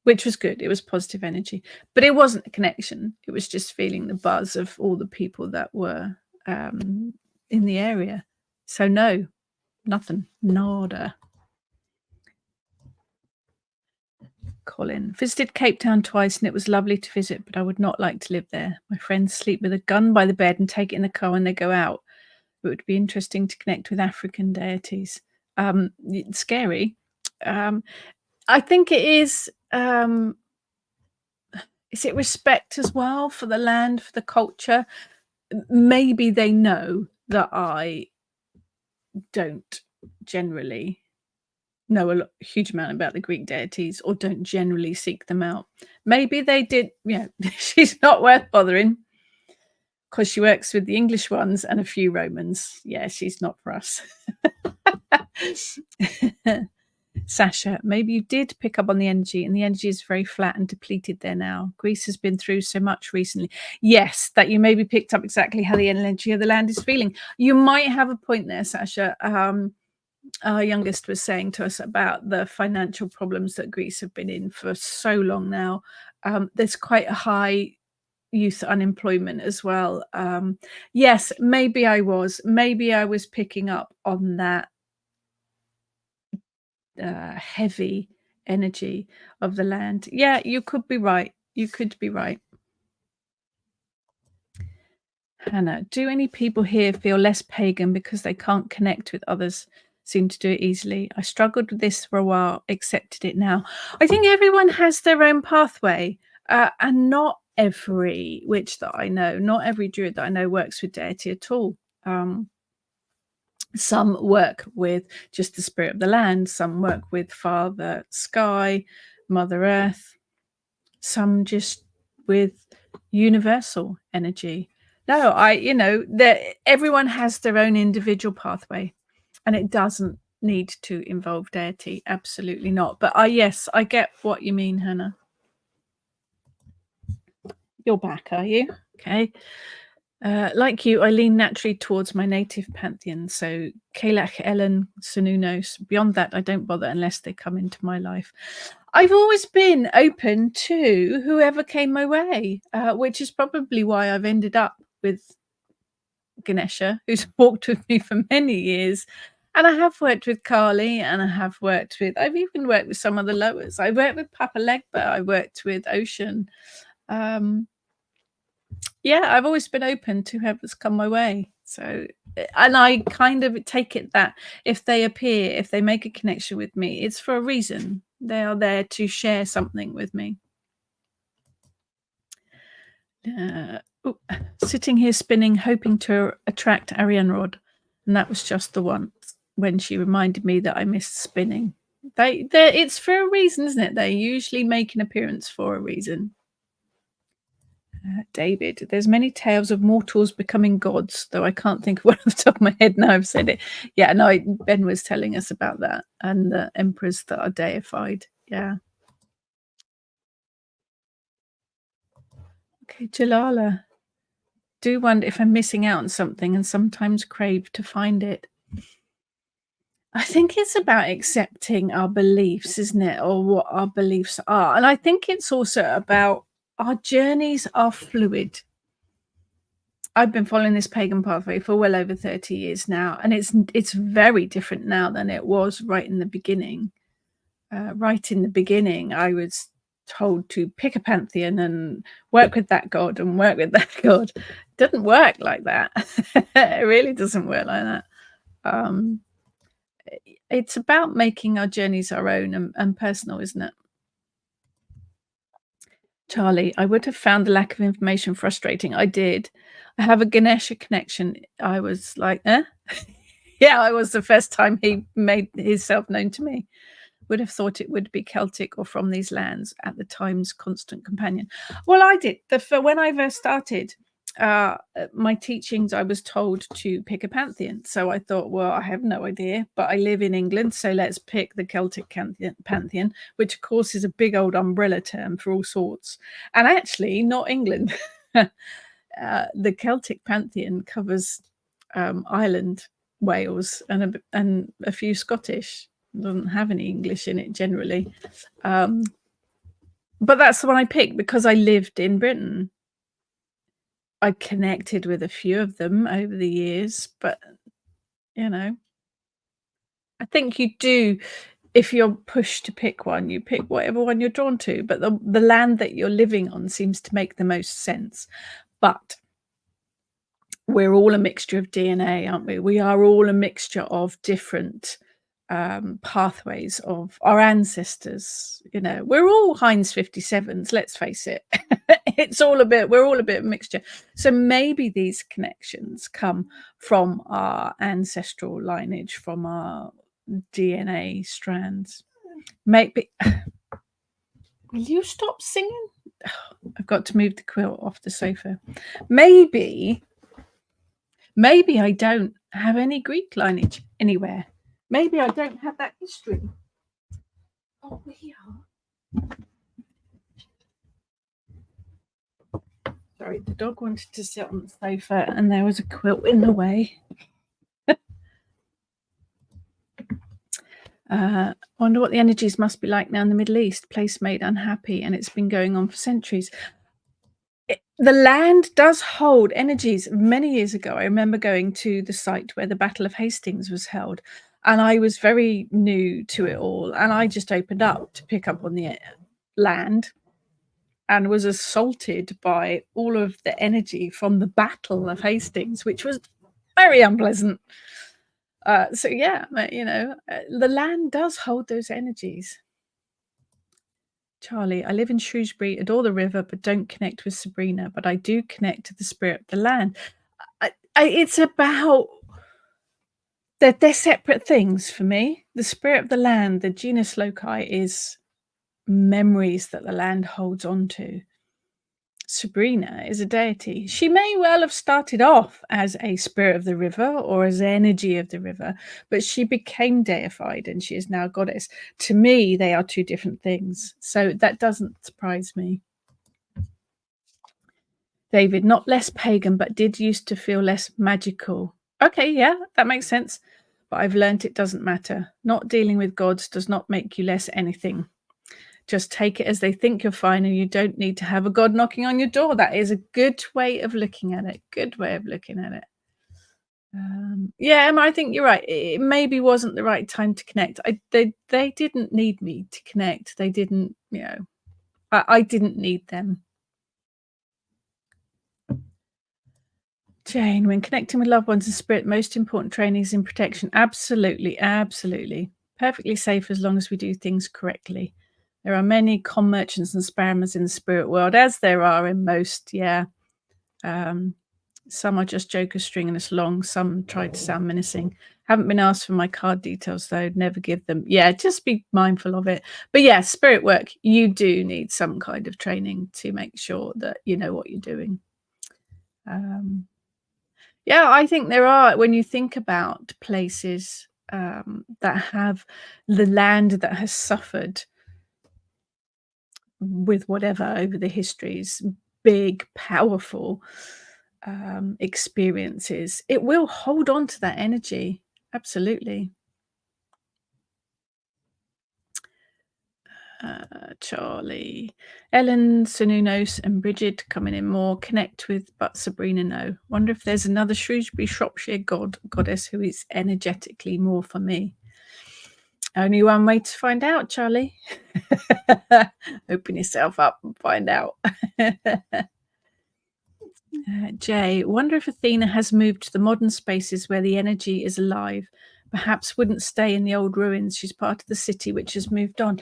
which was good. It was positive energy, but it wasn't a connection. It was just feeling the buzz of all the people that were in the area. So no, nothing, nada. Colin visited Cape Town twice, and it was lovely to visit, but I would not like to live there. My friends sleep with a gun by the bed and take it in the car when they go out. It would be interesting to connect with African deities. It's scary. I think it is. Is it respect as well for the land, for the culture? Maybe they know that I don't generally know a huge amount about the Greek deities, or don't generally seek them out. Maybe they did. Yeah, she's not worth bothering because she works with the English ones and a few Romans. Yeah, she's not for us. Sasha, maybe you did pick up on the energy, and the energy is very flat and depleted there now. Greece has been through so much recently. Yes, that you maybe picked up exactly how the energy of the land is feeling. You might have a point there, Sasha. Our youngest was saying to us about the financial problems that Greece have been in for so long now. There's quite a high youth unemployment as well. Yes, maybe I was picking up on that heavy energy of the land. Yeah, you could be right. You could be right. Hannah, do any people here feel less pagan because they can't connect with others? Seem to do it easily. I struggled with this for a while, accepted it now. I think everyone has their own pathway, and not every witch that I know, not every druid that I know works with deity at all. Some work with just the spirit of the land, some work with Father Sky, Mother Earth, some just with universal energy. No, everyone has their own individual pathway, and it doesn't need to involve deity. Absolutely not. But yes, I get what you mean, Hannah. You're back, are you? Okay. Like you, I lean naturally towards my native pantheon. So Kalach, Ellen, Sununos. Beyond that, I don't bother unless they come into my life. I've always been open to whoever came my way, which is probably why I've ended up with Ganesha, who's walked with me for many years. And I have worked with Kali, and I've even worked with some of the lowers. I worked with Papa Legba, I worked with Ocean. Yeah, I've always been open to whoever's come my way. So And I kind of take it that if they appear, if they make a connection with me, it's for a reason. They are there to share something with me. Ooh, sitting here spinning, hoping to attract Ariane Rod, and that was just the once when she reminded me that I missed spinning. It's for a reason, isn't it? They usually make an appearance for a reason. David, there's many tales of mortals becoming gods, though I can't think of one off the top of my head now I've said it. Yeah, no, Ben was telling us about that and the emperors that are deified. Yeah. Okay, Jalala. Do wonder if I'm missing out on something and sometimes crave to find it. I think it's about accepting our beliefs, isn't it? Or what our beliefs are. And I think it's also about our journeys are fluid. I've been following this pagan pathway for well over 30 years now, and it's very different now than it was right in the beginning. Right in the beginning, I was told to pick a pantheon and work with that god and work with that god. Doesn't work like that. It really doesn't work like that. Um, it's about making our journeys our own and personal, isn't it? Charlie, I would have found the lack of information frustrating. I did. I have a Ganesha connection. I was like, eh? Yeah, I was the first time he made himself known to me. Would have thought it would be Celtic or from these lands at the time's constant companion. Well, I did. For when I first started my teachings, I was told to pick a pantheon. So I thought, well, I have no idea, but I live in England, so let's pick the Celtic pantheon, which of course is a big old umbrella term for all sorts. And actually, not England. The Celtic pantheon covers Ireland, Wales, and a few Scottish. It doesn't have any English in it generally. Um, but that's the one I picked because I lived in Britain. I connected with a few of them over the years, but you know, I think you do. If you're pushed to pick one, you pick whatever one you're drawn to. But the land that you're living on seems to make the most sense. But we're all a mixture of DNA, aren't we? We are all a mixture of different pathways of our ancestors. You know, we're all Heinz 57s, let's face it. We're all a bit of a mixture. So maybe these connections come from our ancestral lineage, from our DNA strands. Maybe. Will you stop singing? I've got to move the quilt off the sofa. Maybe I don't have any Greek lineage anywhere. Maybe I don't have that history. Oh, we are. Sorry, the dog wanted to sit on the sofa and there was a quilt in the way. Wonder what the energies must be like now in the Middle East. Place made unhappy, and it's been going on for centuries. The land does hold energies. Many years ago, I remember going to the site where the Battle of Hastings was held, and I was very new to it all, and I just opened up to pick up on the land and was assaulted by all of the energy from the Battle of Hastings, which was very unpleasant. So yeah, the land does hold those energies. Charlie, I live in Shrewsbury, adore the river, but don't connect with Sabrina. But I do connect to the spirit of the land. It's about they're separate things for me. The spirit of the land, the genus loci, is memories that the land holds on to. Sabrina is a deity. She may well have started off as a spirit of the river or as energy of the river, but she became deified and she is now a goddess. To me, they are two different things. So that doesn't surprise me. David, not less pagan, but did used to feel less magical. Okay, yeah, that makes sense. But I've learnt it doesn't matter. Not dealing with gods does not make you less anything. Just take it as they think you're fine and you don't need to have a god knocking on your door. That is a good way of looking at it. Good way of looking at it. Yeah, Emma, I think you're right. It maybe wasn't the right time to connect. They didn't need me to connect. They didn't, I didn't need them. Jane, when connecting with loved ones in spirit, most important training is in protection. Absolutely, absolutely. Perfectly safe as long as we do things correctly. There are many con merchants and spammers in the spirit world, as there are in most, yeah. Um, some are just jokers stringing us along. Some try to sound menacing. Haven't been asked for my card details though. Never give them. Yeah, just be mindful of it. But yeah, spirit work, you do need some kind of training to make sure that you know what you're doing. Um, yeah, I think there are, when you think about places that have the land that has suffered with whatever over the histories, big, powerful experiences, it will hold on to that energy. Absolutely. Charlie, Ellen, Sununos, and Bridget coming in more. Connect with, but Sabrina, no. Wonder if there's another Shrewsbury, Shropshire goddess who is energetically more for me. Only one way to find out, Charlie. Open yourself up and find out. Jay, wonder if Athena has moved to the modern spaces where the energy is alive. Perhaps wouldn't stay in the old ruins. She's part of the city which has moved on.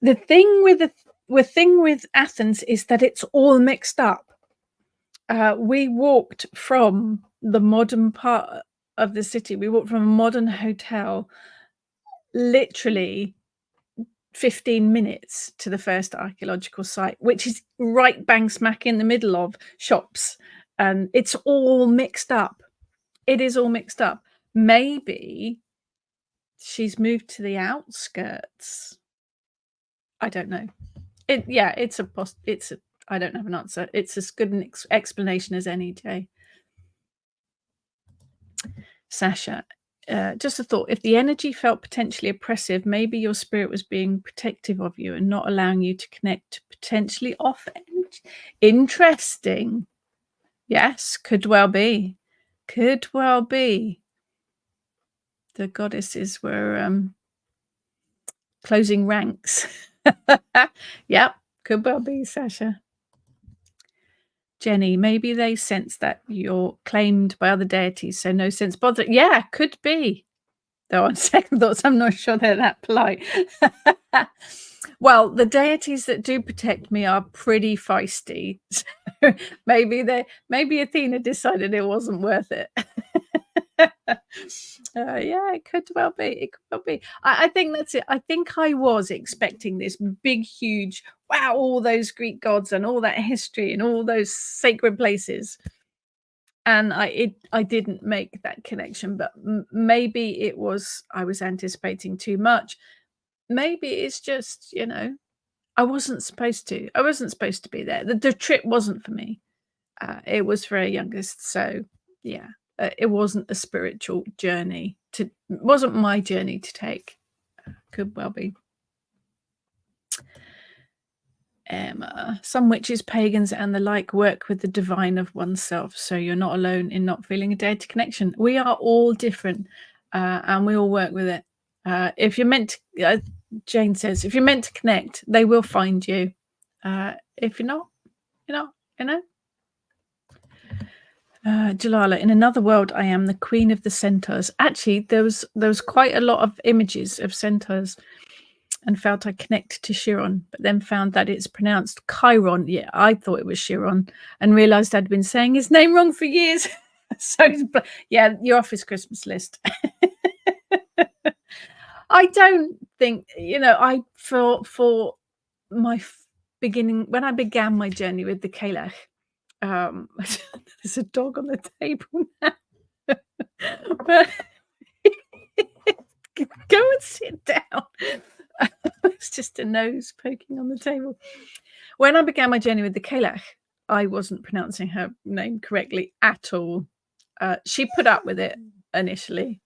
The thing with Athens is that it's all mixed up. We walked from the modern part of the city. We walked from a modern hotel, literally 15 minutes to the first archaeological site, which is right bang smack in the middle of shops. And it's all mixed up. It is all mixed up. Maybe she's moved to the outskirts. I don't know. I don't have an answer. It's as good an explanation as any, Jay. Sasha, just a thought. If the energy felt potentially oppressive, maybe your spirit was being protective of you and not allowing you to connect to potentially off energy. Interesting. Yes, could well be. Could well be. The goddesses were closing ranks. Yep, could well be, Sasha. Jenny, maybe they sense that you're claimed by other deities, so no sense bother. Yeah, could be. Though on second thoughts, I'm not sure they're that polite. Well, the deities that do protect me are pretty feisty. So maybe Athena decided it wasn't worth it. Yeah, it could well be. It could well be. I think that's it. I think I was expecting this big, huge, wow, all those Greek gods and all that history and all those sacred places. And I didn't make that connection, but maybe I was anticipating too much. Maybe it's just, I wasn't supposed to. I wasn't supposed to be there. The trip wasn't for me. It was for our youngest. So yeah, it wasn't a spiritual journey it wasn't my journey to take. Could well be. Emma, some witches, pagans, and the like work with the divine of oneself, so you're not alone in not feeling a dead connection. We are all different, and we all work with it. If you're meant to, Jane says, if you're meant to connect, they will find you. If you're not, you know. Jalala, in another world, I am the queen of the centaurs. Actually, there was quite a lot of images of centaurs, and felt I connected to Chiron, but then found that it's pronounced Chiron. Yeah, I thought it was Chiron, and realised I'd been saying his name wrong for years. So yeah, you're off his Christmas list. I don't think, I for my beginning, when I began my journey with the Kalech, there's a dog on the table now. But go and sit down. It's just a nose poking on the table. When I began my journey with the Kalech, I wasn't pronouncing her name correctly at all. She put up with it initially.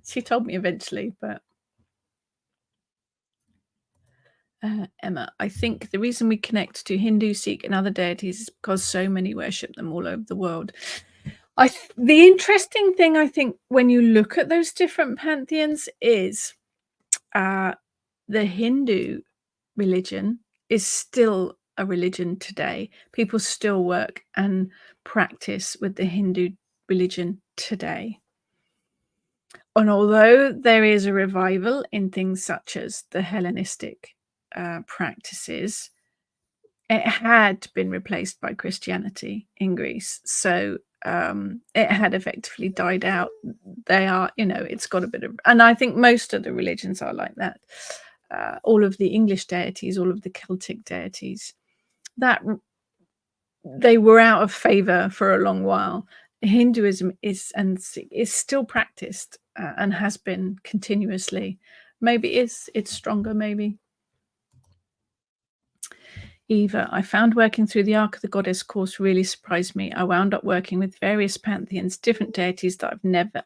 She told me eventually, but Emma, I think the reason we connect to Hindu, Sikh, and other deities is because so many worship them all over the world. The interesting thing, I think, when you look at those different pantheons is the Hindu religion is still a religion today. People still work and practice with the Hindu religion today. And although there is a revival in things such as the Hellenistic practices, it had been replaced by Christianity in Greece. So it had effectively died out. They are, it's got a bit of, and I think most of the religions are like that. All of the English deities, all of the Celtic deities, that they were out of favor for a long while. Hinduism is still practiced and has been continuously. Maybe it's stronger, maybe. Eva, I found working through the Ark of the Goddess course really surprised me. I wound up working with various pantheons, different deities that I've never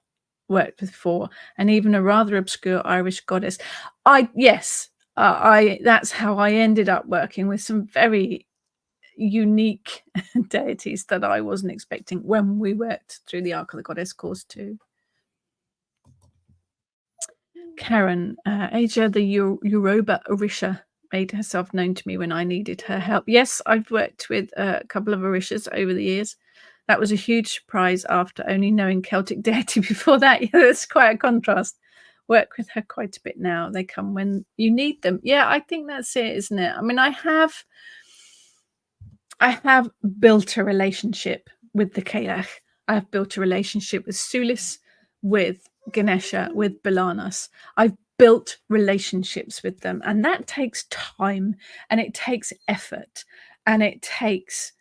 worked with before, and even a rather obscure Irish goddess. That's how I ended up working with some very unique deities that I wasn't expecting when we worked through the Ark of the Goddess course too. Karen, Asia, the Yoruba Orisha, made herself known to me when I needed her help. Yes, I've worked with a couple of Orishas over the years. That was a huge surprise after only knowing Celtic deity before that. Yeah, that's quite a contrast. Work with her quite a bit now. They come when you need them. Yeah, I think that's it, isn't it? I mean, I have built a relationship with the Kailach. I have built a relationship with Sulis, with Ganesha, with Balanas. I've built relationships with them, and that takes time, and it takes effort, and it takes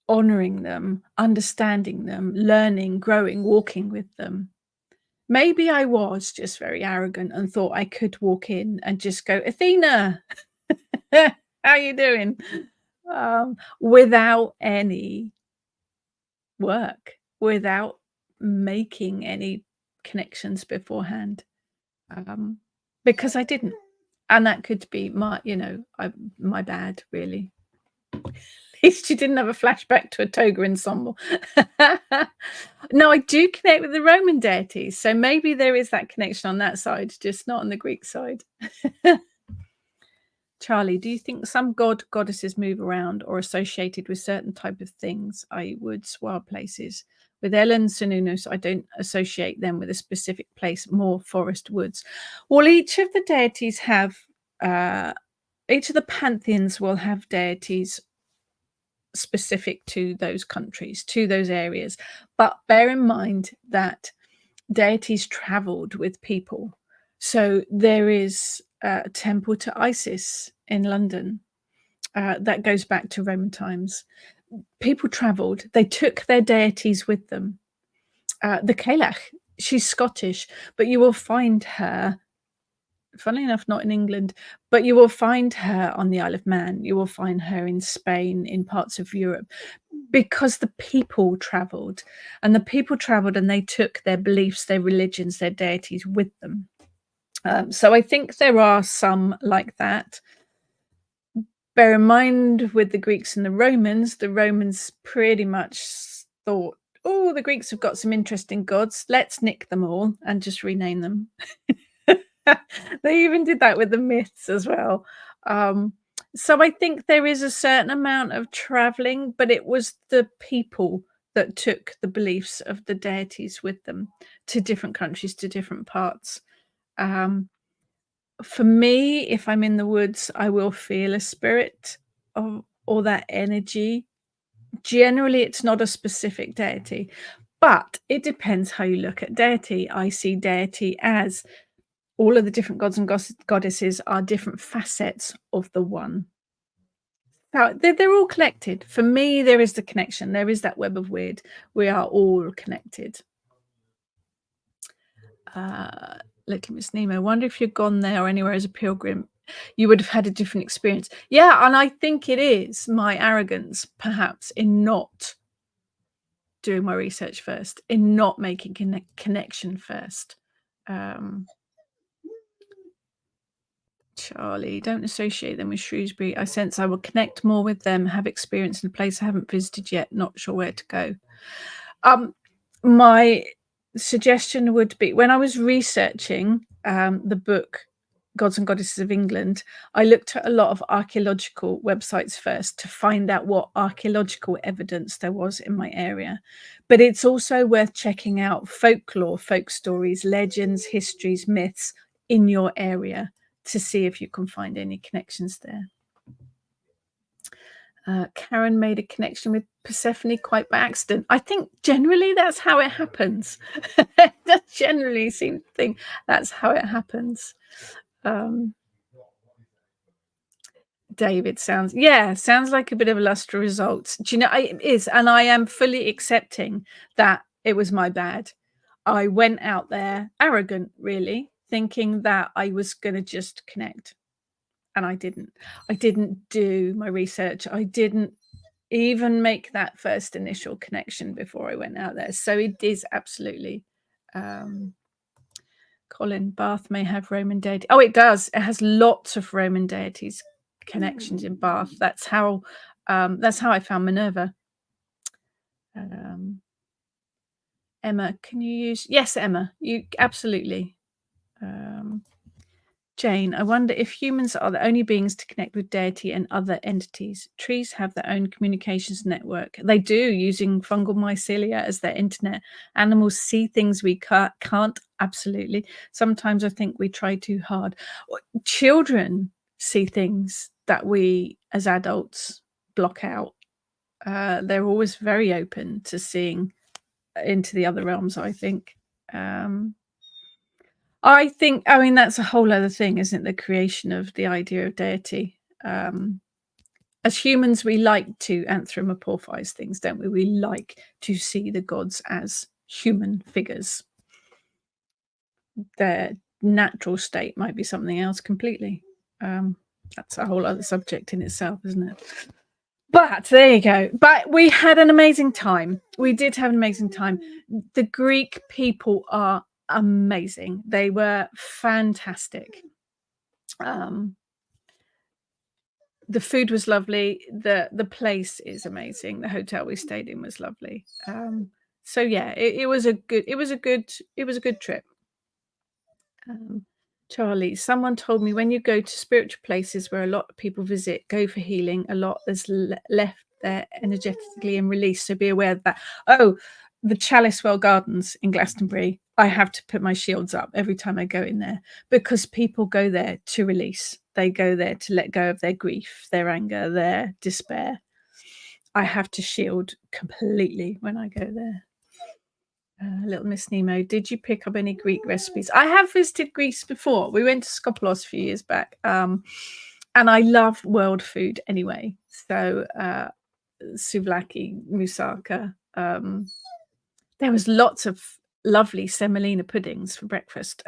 honoring them, understanding them, learning, growing, walking with them. Maybe I was just very arrogant and thought I could walk in and just go, Athena, how you doing? Without any work, without making any connections beforehand, because I didn't. And that could be my bad, really. At least you didn't have a flashback to a toga ensemble. No, I do connect with the Roman deities, so maybe there is that connection on that side, just not on the Greek side. Charlie, do you think some goddesses move around or associated with certain type of things, i.e. woods, wild places? With Ellen Sununus, I don't associate them with a specific place, more forest, woods. Well, each of the deities have, each of the pantheons will have deities specific to those countries, to those areas. But bear in mind that deities traveled with people. So there is a temple to Isis in London that goes back to Roman times. People traveled, they took their deities with them. The Kailach, she's Scottish, but you will find her, funnily enough, not in England, but you will find her on the Isle of Man. You will find her in Spain, in parts of Europe, because the people traveled, and they took their beliefs, their religions, their deities with them. So I think there are some like that. Bear in mind, with the Greeks and the Romans pretty much thought, oh, the Greeks have got some interesting gods. Let's nick them all and just rename them. They even did that with the myths as well. So I think there is a certain amount of traveling, but it was the people that took the beliefs of the deities with them to different countries, to different parts. For me, if I'm in the woods, I will feel a spirit or that energy. Generally, it's not a specific deity, but it depends how you look at deity. I see deity as all of the different gods and goddesses are different facets of the one. Now, they're all connected. For me, there is the connection. There is that web of weird. We are all connected. Little Miss Nemo, wonder if you'd gone there or anywhere as a pilgrim, you would have had a different experience. Yeah, and I think it is my arrogance, perhaps, in not doing my research first, in not making connection first. Charlie, don't associate them with Shrewsbury. I sense I will connect more with them, have experience in a place I haven't visited yet, not sure where to go. My suggestion would be, when I was researching the book Gods and Goddesses of England, I looked at a lot of archaeological websites first to find out what archaeological evidence there was in my area. But it's also worth checking out folklore, folk stories, legends, histories, myths in your area to see if you can find any connections there. Karen made a connection with Persephone quite by accident. I think generally that's how it happens. That generally seems to think that's how it happens. David sounds like a bit of a lust for results. Do you know, it is, and I am fully accepting that it was my bad. I went out there arrogant, really, thinking that I was going to just connect, and I didn't. I didn't do my research. I didn't even make that first initial connection before I went out there. So it is absolutely. Colin, Bath may have Roman deity. Oh, it does. It has lots of Roman deities connections in Bath. That's how I found Minerva. Emma, can you use? Yes, Emma, you absolutely. Jane, I wonder if humans are the only beings to connect with deity and other entities. Trees have their own communications network. They do, using fungal mycelia as their internet. Animals see things we can't. Absolutely. Sometimes I think we try too hard. Children see things that we as adults block out. They're always very open to seeing into the other realms, I think. I mean, that's a whole other thing, isn't it? The creation of the idea of deity. As humans, we like to anthropomorphize things, don't we? We like to see the gods as human figures. Their natural state might be something else completely. That's a whole other subject in itself, isn't it? But there you go. But we had an amazing time. We did have an amazing time. The Greek people are amazing. They were fantastic. The food was lovely. The place is amazing. The hotel we stayed in was lovely. So yeah, it was a good trip. Charlie, someone told me when you go to spiritual places where a lot of people visit, go for healing, a lot is left there energetically and released. So be aware of that. Oh, the Chalice Well Gardens in Glastonbury, I have to put my shields up every time I go in there because people go there to release. They go there to let go of their grief, their anger, their despair. I have to shield completely when I go there. Little Miss Nemo, did you pick up any Greek recipes? I have visited Greece before. We went to Skopelos a few years back. And I love world food anyway. So souvlaki, moussaka. There was lots of lovely semolina puddings for breakfast,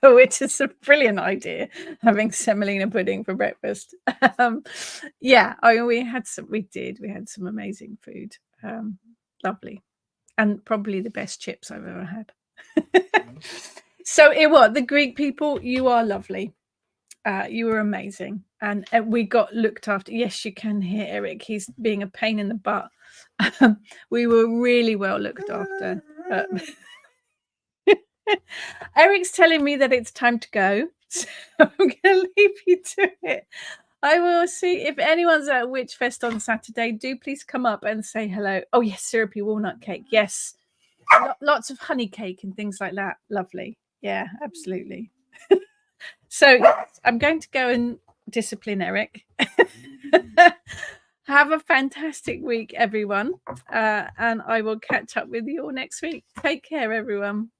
which is a brilliant idea, having semolina pudding for breakfast. Yeah, we had some amazing food. Lovely. And probably the best chips I've ever had. So it was the Greek people. You are lovely. You were amazing, and we got looked after. Yes, you can hear Eric. He's being a pain in the butt. We were really well looked after. Eric's telling me that it's time to go, so I'm going to leave you to it. I will see if anyone's at Witchfest on Saturday. Do please come up and say hello. Oh yes, syrupy walnut cake. Yes, lots of honey cake and things like that. Lovely. Yeah, absolutely. So yes, I'm going to go and discipline Eric. Have a fantastic week, everyone. And I will catch up with you all next week. Take care, everyone.